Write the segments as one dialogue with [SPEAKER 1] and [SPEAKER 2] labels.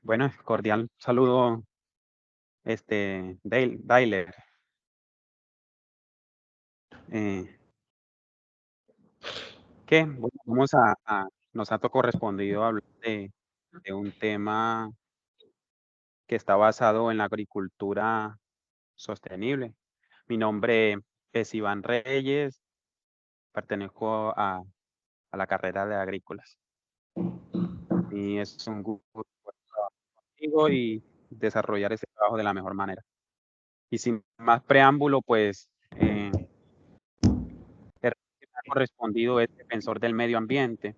[SPEAKER 1] Bueno, cordial saludo, Dailer. Eh, Bueno, nos ha correspondido hablar de un tema que está basado en la agricultura sostenible. Mi nombre es Iván Reyes, pertenezco a la carrera de agrícolas. Y es un gusto poder trabajar contigo y desarrollar ese trabajo de la mejor manera. Y sin más preámbulo, pues, el rol que me ha correspondido es defensor del medio ambiente,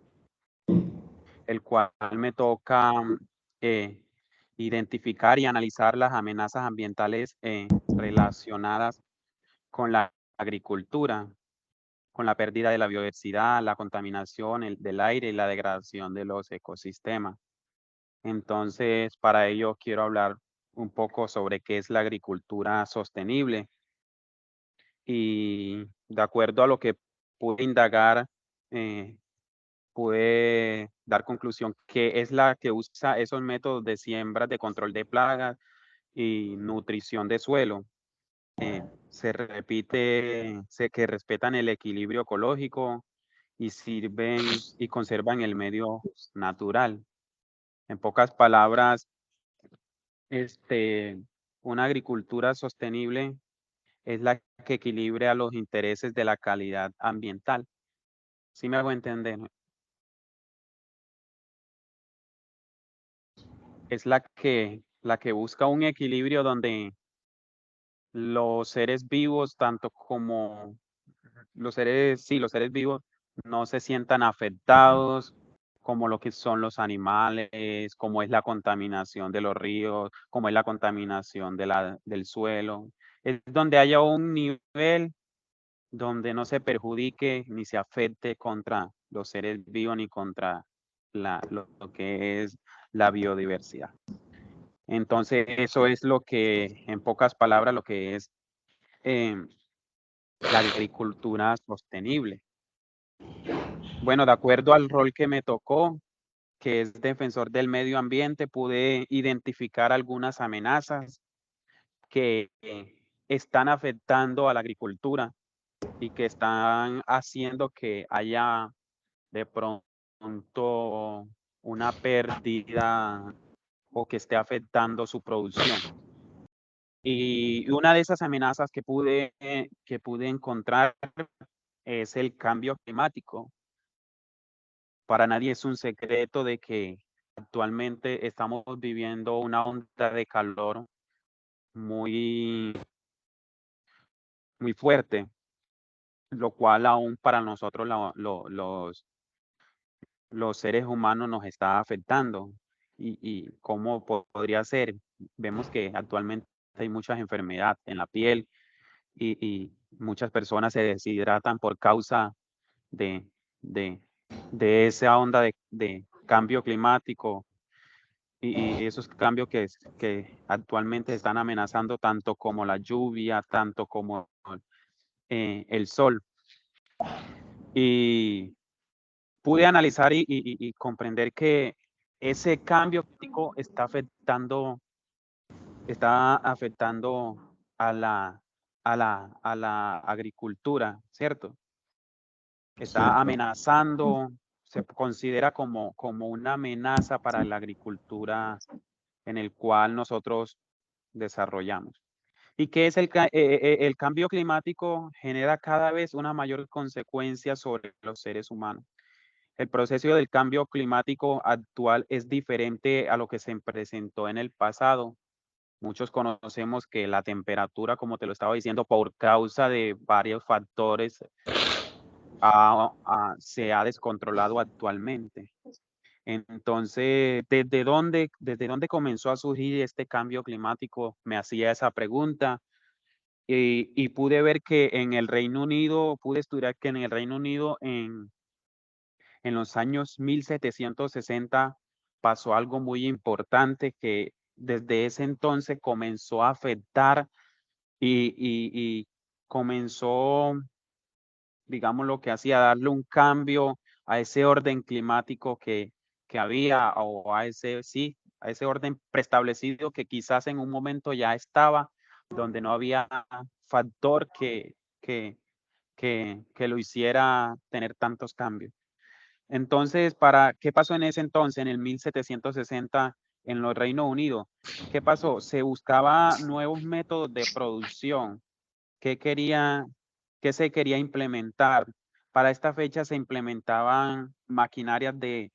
[SPEAKER 1] el cual me toca eh, identificar y analizar las amenazas ambientales relacionadas con la agricultura, con la pérdida de la biodiversidad, la contaminación del aire y la degradación de los ecosistemas. Entonces, para ello quiero hablar un poco sobre qué es la agricultura sostenible y de acuerdo a lo que pude indagar, eh, pude dar conclusión que es la que usa esos métodos de siembra, de control de plagas y nutrición de suelo. Sé que respetan el equilibrio ecológico y sirven y conservan el medio natural. En pocas palabras, este, una agricultura sostenible es la que equilibra los intereses de la calidad ambiental. ¿Sí me hago entender? Es la que busca un equilibrio donde los seres vivos, tanto como los seres vivos no se sientan afectados, como lo que son los animales, como es la contaminación de los ríos, como es la contaminación del suelo. Es donde haya un nivel donde no se perjudique ni se afecte contra los seres vivos ni contra lo que es la biodiversidad. Entonces, eso es lo que, en pocas palabras, lo que es em, la agricultura sostenible. Bueno, de acuerdo al rol que me tocó, que es defensor del medio ambiente, pude identificar algunas amenazas que están afectando a la agricultura y que están haciendo que haya de pronto una pérdida o que esté afectando su producción. Y una de esas amenazas que pude encontrar es el cambio climático. Para nadie es un secreto de que actualmente estamos viviendo una onda de calor muy, muy fuerte, lo cual aún para nosotros los seres humanos nos está afectando. ¿Y cómo podría ser? Vemos que actualmente hay muchas enfermedades en la piel y muchas personas se deshidratan por causa de, de, de esa onda de cambio climático y esos cambios que actualmente están amenazando tanto como la lluvia, tanto como el sol. Y pude analizar y comprender que ese cambio climático está afectando a a la agricultura, ¿cierto? Está
[SPEAKER 2] Cierto.
[SPEAKER 1] amenazando, se considera como una amenaza para la agricultura en el cual nosotros desarrollamos. ¿Y qué es el cambio climático? Genera cada vez una mayor consecuencia sobre los seres humanos. El proceso del cambio climático actual es diferente a lo que se presentó en el pasado. Muchos conocemos que la temperatura, como te lo estaba diciendo, por causa de varios factores, se ha descontrolado actualmente. Entonces, desde dónde comenzó a surgir este cambio climático? Me hacía esa pregunta y pude ver que en el Reino Unido, pude estudiar que en el Reino Unido en los años 1760 pasó algo muy importante que desde ese entonces comenzó a afectar y comenzó, digamos, lo que hacía darle un cambio a ese orden climático que había o a ese, sí, a ese orden preestablecido que quizás en un momento ya estaba, donde no había factor que lo hiciera tener tantos cambios. Entonces, ¿qué pasó en ese entonces, en el 1760, en los Reino Unido? ¿Qué pasó? Se buscaba nuevos métodos de producción. ¿Qué quería, qué se quería implementar? Para esta fecha se implementaban maquinarias de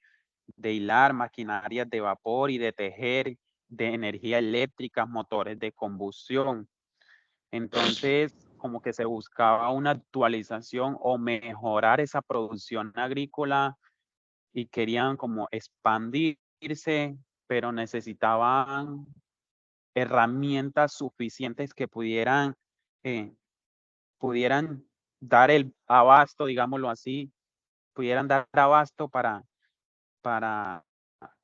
[SPEAKER 1] hilar, maquinarias de vapor y de tejer, de energía eléctrica, motores de combustión. Entonces, como que se buscaba una actualización o mejorar esa producción agrícola y querían como expandirse, pero necesitaban herramientas suficientes que eh, pudieran dar el abasto, digámoslo así, pudieran dar abasto para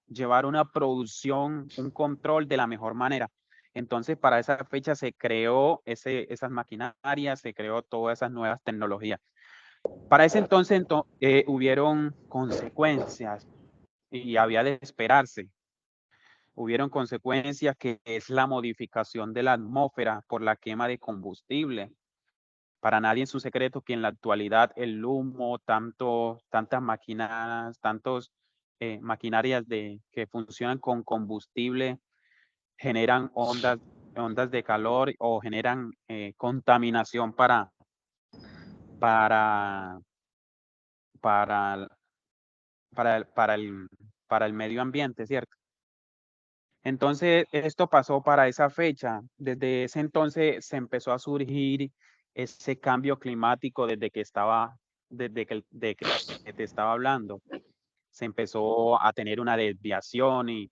[SPEAKER 1] llevar una producción, un control de la mejor manera. Entonces, para esa fecha se creó esas maquinarias, se creó todas esas nuevas tecnologías. Para ese entonces hubieron consecuencias y había de esperarse. Hubieron consecuencias que es la modificación de la atmósfera por la quema de combustible. Para nadie es un secreto que en la actualidad el humo, tantas máquinas, tantos maquinarias que funcionan con combustible generan ondas de calor o generan contaminación para, para, para el medio ambiente, ¿cierto? Entonces, esto pasó para esa fecha. Desde ese entonces se empezó a surgir ese cambio climático desde que te estaba hablando. Se empezó a tener una desviación y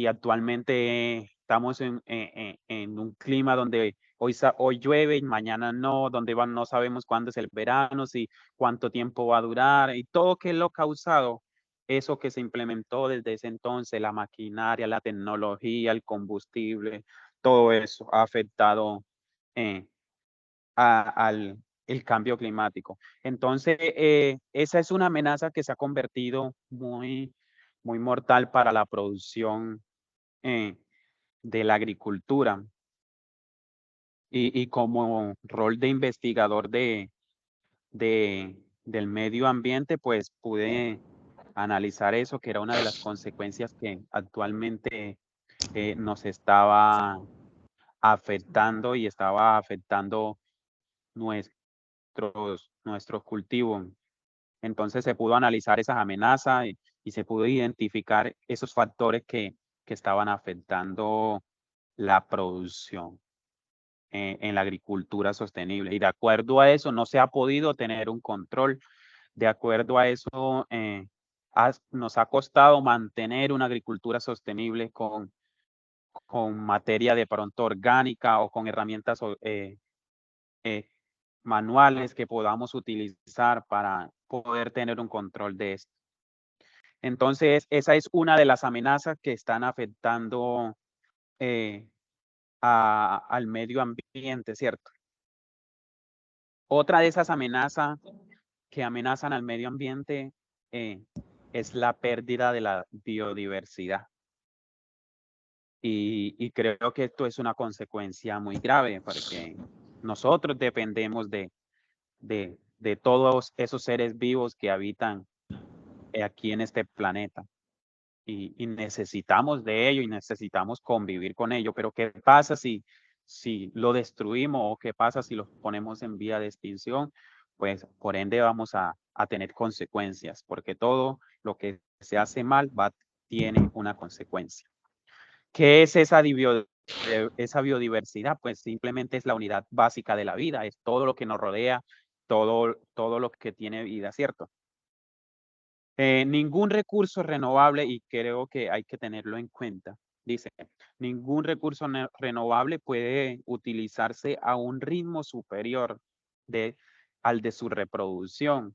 [SPEAKER 1] actualmente estamos en un clima donde hoy llueve y mañana no, no sabemos cuándo es el verano, si cuánto tiempo va a durar y todo que lo ha causado eso que se implementó desde ese entonces, la maquinaria, la tecnología, el combustible, todo eso ha afectado eh, al el cambio climático. Entonces, esa es una amenaza que se ha convertido muy mortal para la producción eh, de la agricultura. Y como rol de investigador del medio ambiente, pues pude analizar eso, que era una de las consecuencias que actualmente nos estaba afectando y estaba afectando nuestros cultivos. Entonces se pudo analizar esas amenazas y se pudo identificar esos factores que estaban afectando la producción en la agricultura sostenible. Y de acuerdo a eso no se ha podido tener un control. De acuerdo a eso nos ha costado mantener una agricultura sostenible con materia de pronto orgánica o con herramientas eh, manuales que podamos utilizar para poder tener un control de esto. Entonces, esa es una de las amenazas que están afectando al medio ambiente, ¿cierto? Otra de esas amenazas que amenazan al medio ambiente es la pérdida de la biodiversidad. Y creo que esto es una consecuencia muy grave porque nosotros dependemos de todos esos seres vivos que habitan aquí en este planeta. Y necesitamos de ello y necesitamos convivir con ello. Pero ¿qué pasa si lo destruimos o qué pasa si lo ponemos en vía de extinción? Pues por ende vamos a tener consecuencias, porque todo lo que se hace mal tiene una consecuencia. ¿Qué es esa biodiversidad? Pues simplemente es la unidad básica de la vida, es todo lo que nos rodea, todo lo que tiene vida, ¿cierto? Ningún recurso renovable, y creo que hay que tenerlo en cuenta, dice, ningún recurso renovable puede utilizarse a un ritmo superior al de su reproducción.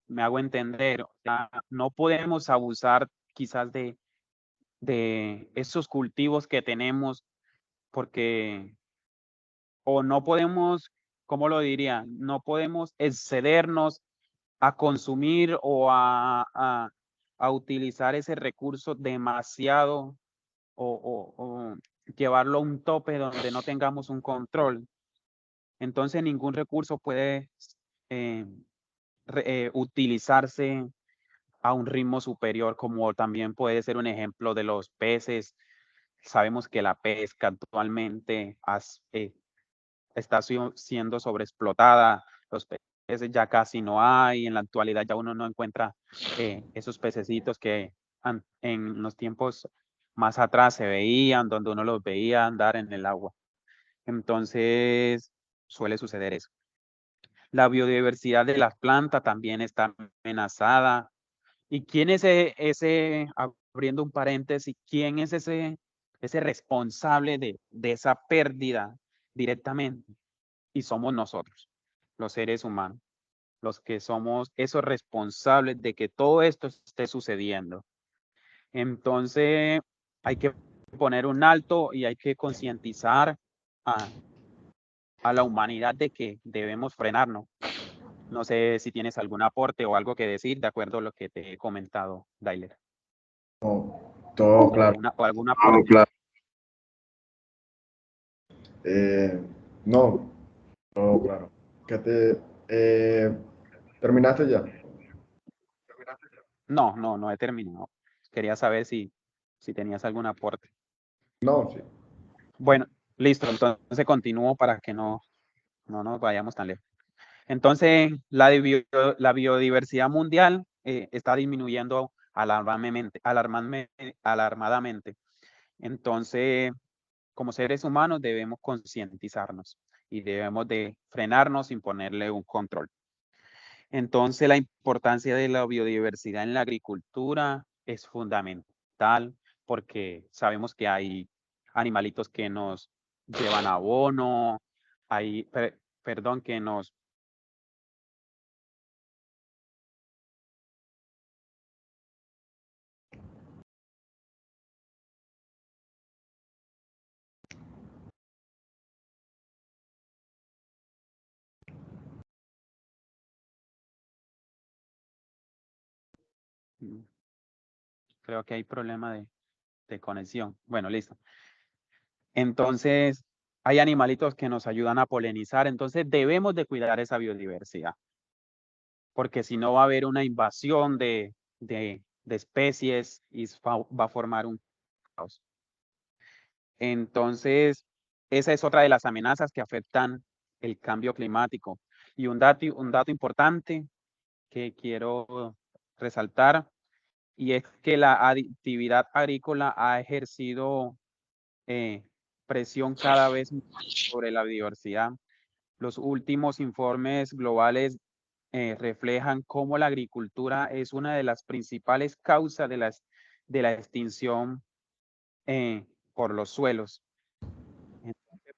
[SPEAKER 1] Me hago entender, o sea, no podemos abusar quizás de esos cultivos que tenemos porque, o no podemos, ¿cómo lo diría? No podemos excedernos a consumir o a utilizar ese recurso demasiado o llevarlo a un tope donde no tengamos un control. Entonces ningún recurso puede utilizarse a un ritmo superior, como también puede ser un ejemplo de los peces. Sabemos que la pesca actualmente está siendo sobreexplotada, los peces ya casi no hay, en la actualidad ya uno no encuentra esos pececitos que en los tiempos más atrás se veían, donde uno los veía andar en el agua. Entonces suele suceder eso. La biodiversidad de las plantas también está amenazada. ¿Y quién es abriendo un paréntesis, quién es ese responsable de esa pérdida directamente? Y somos nosotros, los seres humanos, los que somos esos responsables de que todo esto esté sucediendo. Entonces, hay que poner un alto y hay que concientizar a la humanidad de que debemos frenarnos. No sé si tienes algún aporte o algo que decir de acuerdo a lo que te he comentado, Dailer.
[SPEAKER 2] No, todo claro.
[SPEAKER 1] O alguna
[SPEAKER 2] Todo claro. No, todo claro. ¿Terminaste ya?
[SPEAKER 1] No he terminado. Quería saber si tenías algún aporte.
[SPEAKER 2] No, sí.
[SPEAKER 1] Bueno, listo. Entonces continúo para que no nos vayamos tan lejos. Entonces, la biodiversidad mundial está disminuyendo alarmadamente. Entonces, como seres humanos debemos concientizarnos y debemos de frenarnos sin ponerle un control. Entonces, la importancia de la biodiversidad en la agricultura es fundamental porque sabemos que hay animalitos que nos llevan abono, perdón, que nos... Creo que hay problema de conexión. Bueno, listo. Entonces, hay animalitos que nos ayudan a polinizar, entonces debemos de cuidar esa biodiversidad, porque si no va a haber una invasión de especies y va a formar un caos. Entonces, esa es otra de las amenazas que afectan el cambio climático. Y un dato importante que quiero resaltar, y es que la actividad agrícola ha ejercido presión cada vez más sobre la biodiversidad. Los últimos informes globales reflejan cómo la agricultura es una de las principales causas de la extinción por los suelos. Entonces,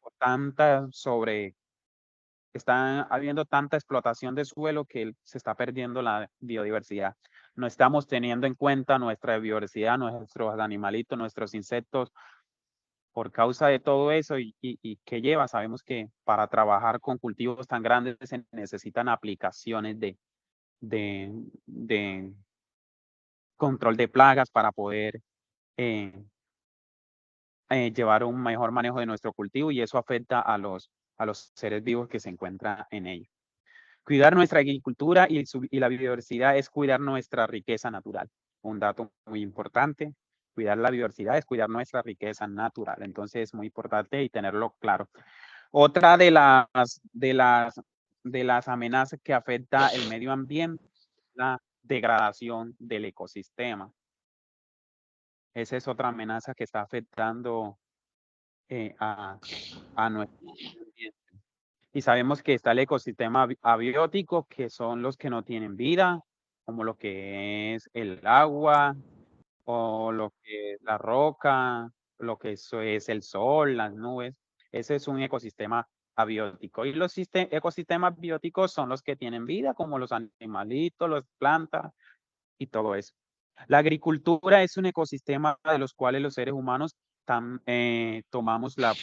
[SPEAKER 1] está habiendo tanta explotación de suelo que se está perdiendo la biodiversidad. No estamos teniendo en cuenta nuestra biodiversidad, nuestros animalitos, nuestros insectos, por causa de todo eso y que lleva, sabemos que para trabajar con cultivos tan grandes se necesitan aplicaciones de, de control de plagas para poder eh, llevar un mejor manejo de nuestro cultivo y eso afecta a los seres vivos que se encuentran en ello. Cuidar nuestra agricultura y la biodiversidad es cuidar nuestra riqueza natural. Un dato muy importante, cuidar la biodiversidad es cuidar nuestra riqueza natural. Entonces es muy importante y tenerlo claro. Otra de las amenazas que afecta el medio ambiente es la degradación del ecosistema. Esa es otra amenaza que está afectando a nuestro medio ambiente. Y sabemos que está el ecosistema abiótico, que son los que no tienen vida, como lo que es el agua, o lo que es la roca, lo que eso es el sol, las nubes. Ese es un ecosistema abiótico. Y los ecosistemas bióticos son los que tienen vida, como los animalitos, las plantas y todo eso. La agricultura es un ecosistema de los cuales los seres humanos tomamos la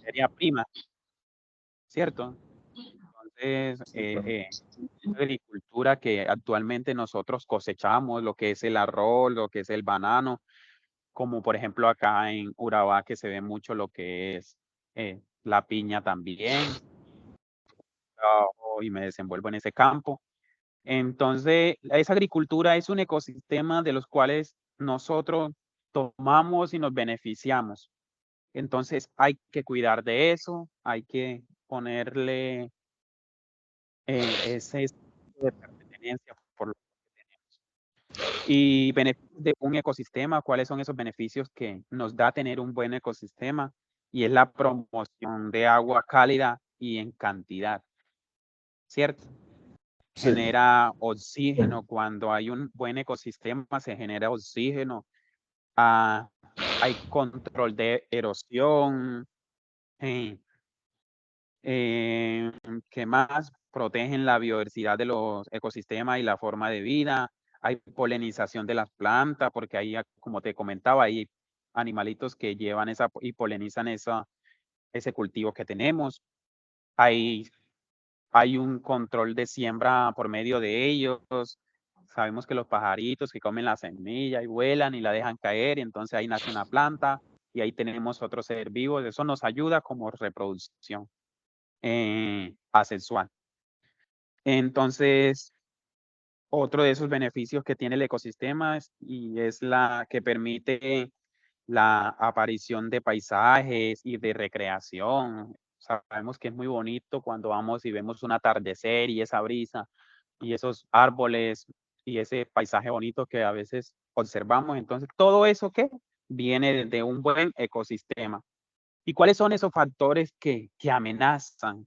[SPEAKER 1] materia prima, ¿cierto? esa agricultura que actualmente nosotros cosechamos, lo que es el arroz, lo que es el banano, como por ejemplo acá en Urabá, que se ve mucho lo que es la piña también, trabajo y me desenvuelvo en ese campo. Entonces, esa agricultura es un ecosistema de los cuales nosotros tomamos y nos beneficiamos. Entonces, hay que cuidar de eso, hay que ponerle ese sentido de pertenencia por lo que tenemos. Y beneficios de un ecosistema, ¿cuáles son esos beneficios que nos da tener un buen ecosistema? Y es la promoción de agua cálida y en cantidad, ¿cierto?
[SPEAKER 2] Sí,
[SPEAKER 1] Genera oxígeno. Cuando hay un buen ecosistema, se genera oxígeno. Ah, hay control de erosión. eh, ¿Qué más? Protegen la biodiversidad de los ecosistemas y la forma de vida. Hay polinización de las plantas, porque ahí, como te comentaba, hay animalitos que llevan esa y polinizan ese cultivo que tenemos. Hay Hay un control de siembra por medio de ellos. Sabemos que los pajaritos que comen la semilla y vuelan y la dejan caer, y entonces ahí nace una planta y ahí tenemos otros seres vivos. Eso nos ayuda como reproducción asexual. Entonces, otro de esos beneficios que tiene el ecosistema es la que permite la aparición de paisajes y de recreación. Sabemos que es muy bonito cuando vamos y vemos un atardecer y esa brisa y esos árboles y ese paisaje bonito que a veces observamos. Entonces, todo eso que viene de un buen ecosistema. ¿Y cuáles son esos factores que amenazan?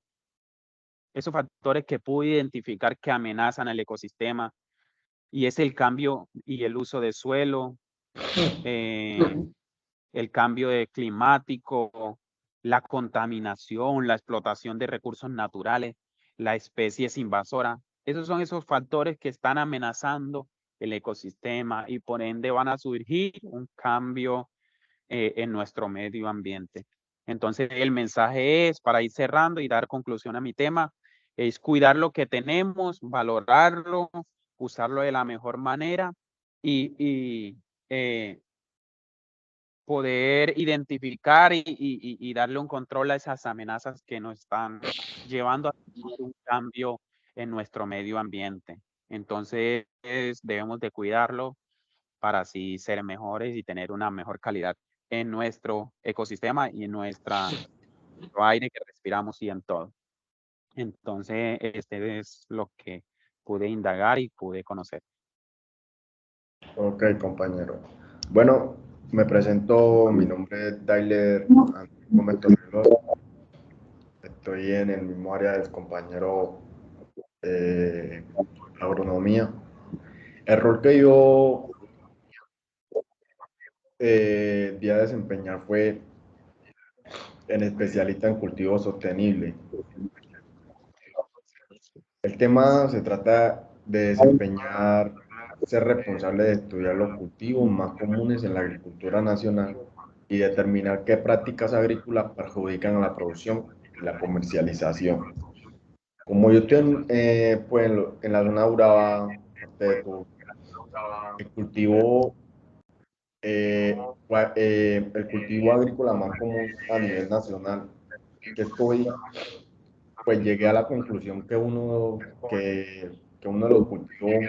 [SPEAKER 1] Esos factores que pude identificar que amenazan el ecosistema, y es el cambio y el uso de suelo, eh, el cambio de climático, la contaminación, la explotación de recursos naturales, la especies invasora. Esos son esos factores que están amenazando el ecosistema y por ende van a surgir un cambio en nuestro medio ambiente. Entonces, el mensaje es, para ir cerrando y dar conclusión a mi tema, es cuidar lo que tenemos, valorarlo, usarlo de la mejor manera y poder identificar y darle un control a esas amenazas que nos están llevando a tener un cambio en nuestro medio ambiente. Entonces, debemos de cuidarlo para así ser mejores y tener una mejor calidad en nuestro ecosistema y en nuestro aire que respiramos y en todo. Entonces, este es lo que pude indagar y pude conocer.
[SPEAKER 2] ok, compañero. Bueno, me presento, mi nombre es Tyler Gómez Torrijos. Estoy en el mismo área del compañero agronomía. El rol que yo di a desempeñar fue en especialista en cultivo sostenible. El tema se trata de desempeñar, ser responsable de estudiar los cultivos más comunes en la agricultura nacional y determinar qué prácticas agrícolas perjudican a la producción y la comercialización. Como yo estoy pues, en la zona Urabá, norte de todo, el cultivo, el cultivo agrícola más común a nivel nacional que estoy, pues llegué a la conclusión que uno de los cultivos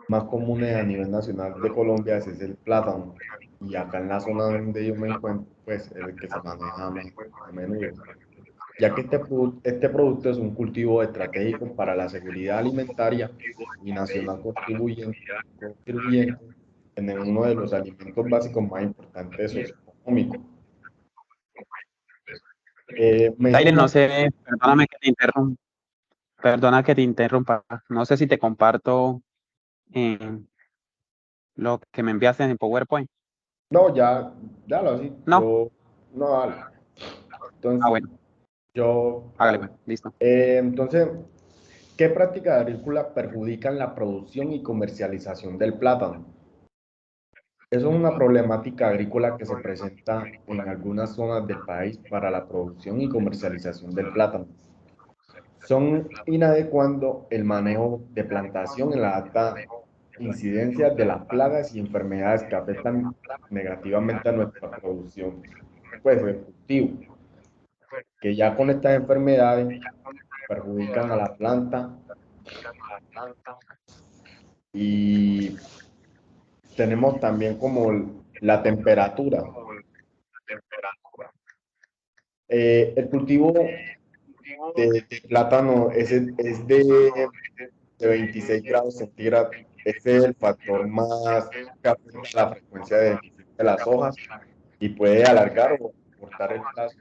[SPEAKER 2] más comunes a nivel nacional de Colombia es el plátano. Y acá en la zona donde yo me encuentro, pues es el que se maneja más a menudo. Ya que este producto es un cultivo estratégico para la seguridad alimentaria y nacional, contribuyendo en uno de los alimentos básicos más importantes socioeconómicos. Me hizo
[SPEAKER 1] Tyler, no
[SPEAKER 2] una...
[SPEAKER 1] sé, perdona que te interrumpa. No sé si te comparto eh, lo que me enviaste en PowerPoint.
[SPEAKER 2] No, ya lo así.
[SPEAKER 1] No.
[SPEAKER 2] No, dale. Entonces,
[SPEAKER 1] Bueno, hágale
[SPEAKER 2] dale.
[SPEAKER 1] pues, listo.
[SPEAKER 2] Entonces, ¿qué prácticas agrícolas perjudican la producción y comercialización del plátano? Eso es una problemática agrícola que se presenta en algunas zonas del país para la producción y comercialización del plátano. son inadecuando el manejo de plantación en la alta incidencia de las plagas y enfermedades que afectan negativamente a nuestra producción, pues, de cultivo, que ya con estas enfermedades perjudican a la planta y tenemos también como la temperatura. El cultivo de plátano es de 26 grados centígrados. Ese es el factor más que afecta la frecuencia de emisión de las hojas y puede alargar o cortar el plazo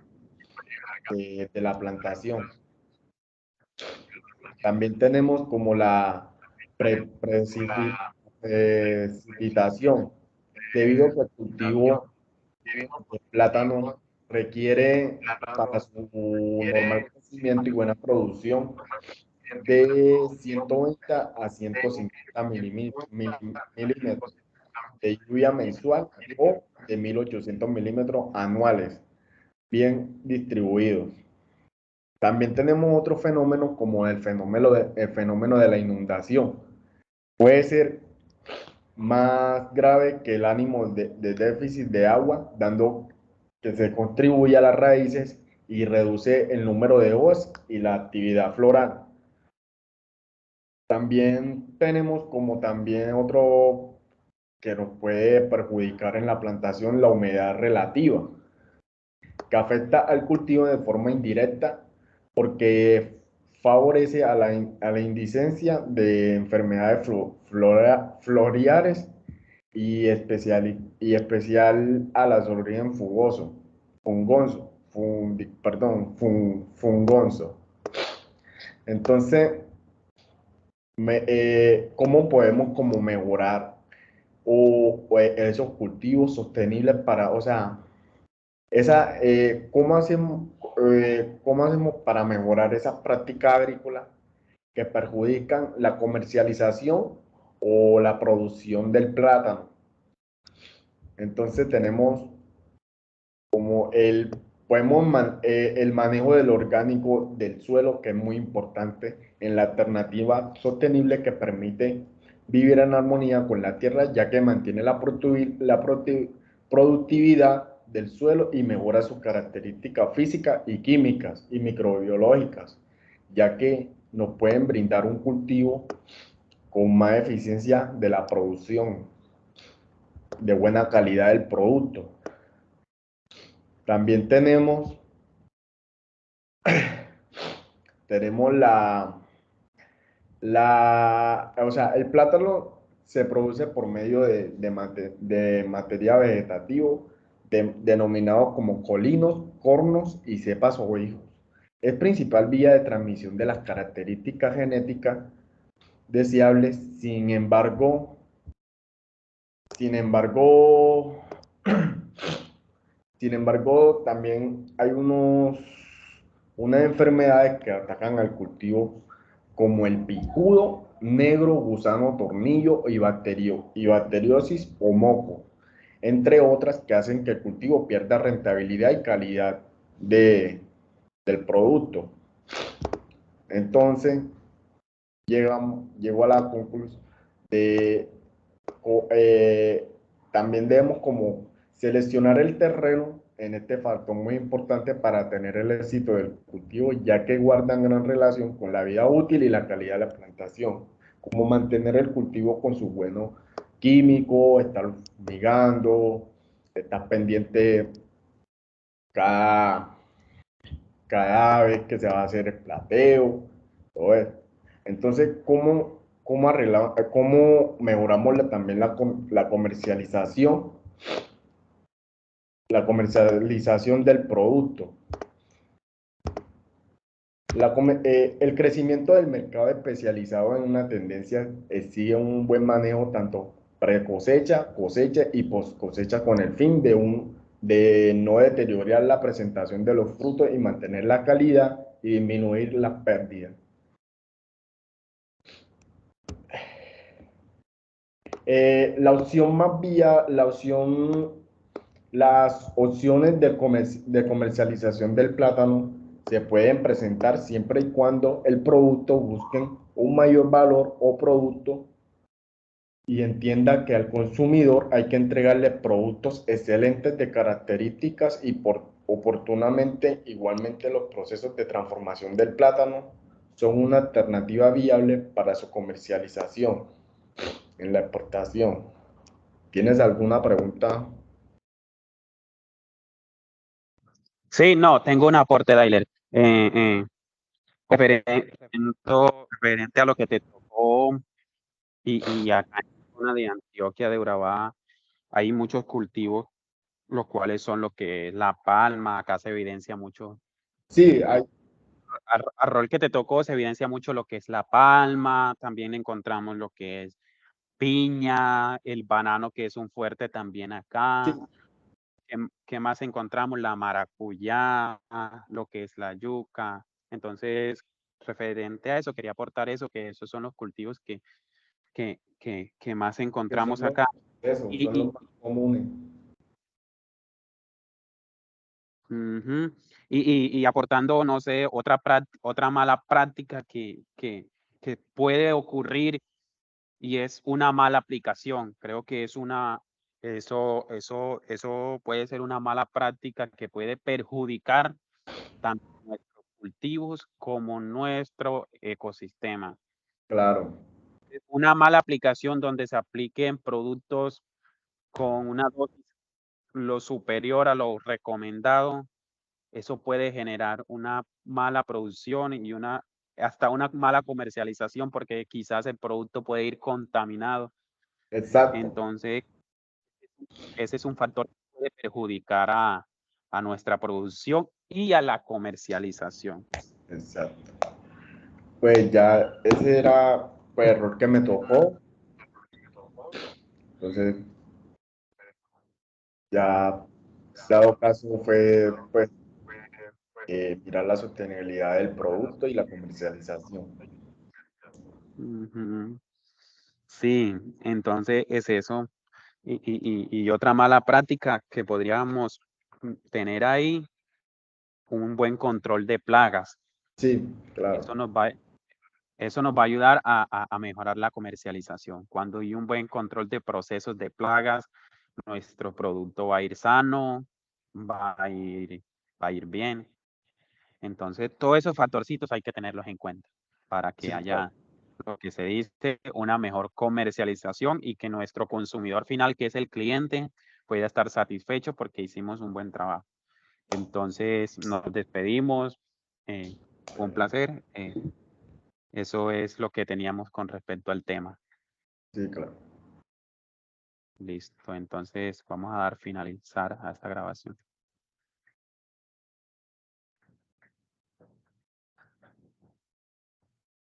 [SPEAKER 2] de la plantación. También tenemos como la precipitación, debido a que el cultivo de plátano requiere para su normal crecimiento y buena producción de 120 a 150 milímetros de lluvia mensual o de 1800 milímetros anuales, bien distribuidos. También tenemos otros fenómenos como el fenómeno de la inundación. Puede ser más grave que el ánimo de déficit de agua, dando que se contribuye a las raíces y reduce el número de hojas y la actividad floral. También tenemos como también otro que nos puede perjudicar en la plantación, la humedad relativa, que afecta al cultivo de forma indirecta porque favorece a la indicencia de enfermedades floriares y especial a las de origen fungoso. Entonces, ¿cómo podemos como mejorar esos cultivos sostenibles para, o sea, cómo hacemos para mejorar esas prácticas agrícolas que perjudican la comercialización o la producción del plátano? Entonces tenemos como el manejo del orgánico del suelo, que es muy importante en la alternativa sostenible que permite vivir en armonía con la tierra, ya que mantiene la productividad del suelo y mejora sus características físicas y químicas y microbiológicas, ya que nos pueden brindar un cultivo con más eficiencia de la producción, de buena calidad del producto. También tenemos o sea, el plátano se produce por medio de materia vegetativo denominados como colinos, cornos y cepas o higos. Es principal vía de transmisión de las características genéticas deseables. Sin embargo, también hay unas enfermedades que atacan al cultivo, como el picudo negro, gusano tornillo y bacteriosis o moco, entre otras, que hacen que el cultivo pierda rentabilidad y calidad del producto. Entonces, llego a la conclusión de eh, también debemos como seleccionar el terreno en este factor muy importante para tener el éxito del cultivo, ya que guardan gran relación con la vida útil y la calidad de la plantación, como mantener el cultivo con sus buenos químicos, estar fumigando, estar pendiente cada, cada vez que se va a hacer el plateo, todo eso. Entonces, cómo mejoramos también la comercialización del producto? El crecimiento del mercado especializado en una tendencia exige un buen manejo tanto pre-cosecha, cosecha y post-cosecha, con el fin de no deteriorar la presentación de los frutos y mantener la calidad y disminuir las pérdidas. Las opciones de comercialización del plátano se pueden presentar siempre y cuando el producto busquen un mayor valor o producto y entienda que al consumidor hay que entregarle productos excelentes de características y oportunamente igualmente los procesos de transformación del plátano son una alternativa viable para su comercialización en la exportación. ¿Tienes alguna pregunta?
[SPEAKER 1] Sí, no, tengo un aporte, Dailer. Referente a lo que te tocó y acá en la zona de Antioquia, de Urabá, hay muchos cultivos, los cuales son lo que es la palma, acá se evidencia mucho,
[SPEAKER 2] Sí, hay,
[SPEAKER 1] al rol que te tocó se evidencia mucho lo que es la palma, también encontramos lo que es piña, el banano que es un fuerte también acá.
[SPEAKER 2] sí,
[SPEAKER 1] ¿Qué más encontramos? La maracuyá, lo que es la yuca. Entonces, referente a eso, quería aportar eso, que esos son los cultivos que más
[SPEAKER 2] que son
[SPEAKER 1] encontramos
[SPEAKER 2] los,
[SPEAKER 1] acá.
[SPEAKER 2] eso,
[SPEAKER 1] Y,
[SPEAKER 2] son los más comunes.
[SPEAKER 1] ujú, y aportando, no sé, otra mala práctica que puede ocurrir y es una mala aplicación. Creo que eso puede ser una mala práctica que puede perjudicar tanto nuestros cultivos como nuestro ecosistema.
[SPEAKER 2] Claro,
[SPEAKER 1] Una mala aplicación donde se apliquen productos con una dosis lo superior a lo recomendado, eso puede generar una mala producción y hasta una mala comercialización porque quizás el producto puede ir contaminado.
[SPEAKER 2] exacto,
[SPEAKER 1] Entonces, ese es un factor que puede perjudicar a nuestra producción y a la comercialización.
[SPEAKER 2] exacto. Pues ya ese era pues, el error que me tocó. Entonces, ya, dado caso fue pues mirar la sostenibilidad del producto y la comercialización.
[SPEAKER 1] Ujú. Sí, entonces es eso. Y otra mala práctica que podríamos tener ahí, un buen control de plagas.
[SPEAKER 2] Sí, claro,
[SPEAKER 1] Eso nos va, eso nos va a ayudar a mejorar la comercialización. Cuando hay un buen control de procesos de plagas, nuestro producto va a ir sano, va a ir, va a ir bien. Entonces, todos esos factorcitos hay que tenerlos en cuenta para que
[SPEAKER 2] sí, claro,
[SPEAKER 1] haya lo que se dice una mejor comercialización y que nuestro consumidor final, que es el cliente, pueda estar satisfecho porque hicimos un buen trabajo. Entonces, nos despedimos. Fue un placer. Eso es lo que teníamos con respecto al tema.
[SPEAKER 2] sí, claro.
[SPEAKER 1] Listo. Entonces, vamos a dar finalizar a esta grabación.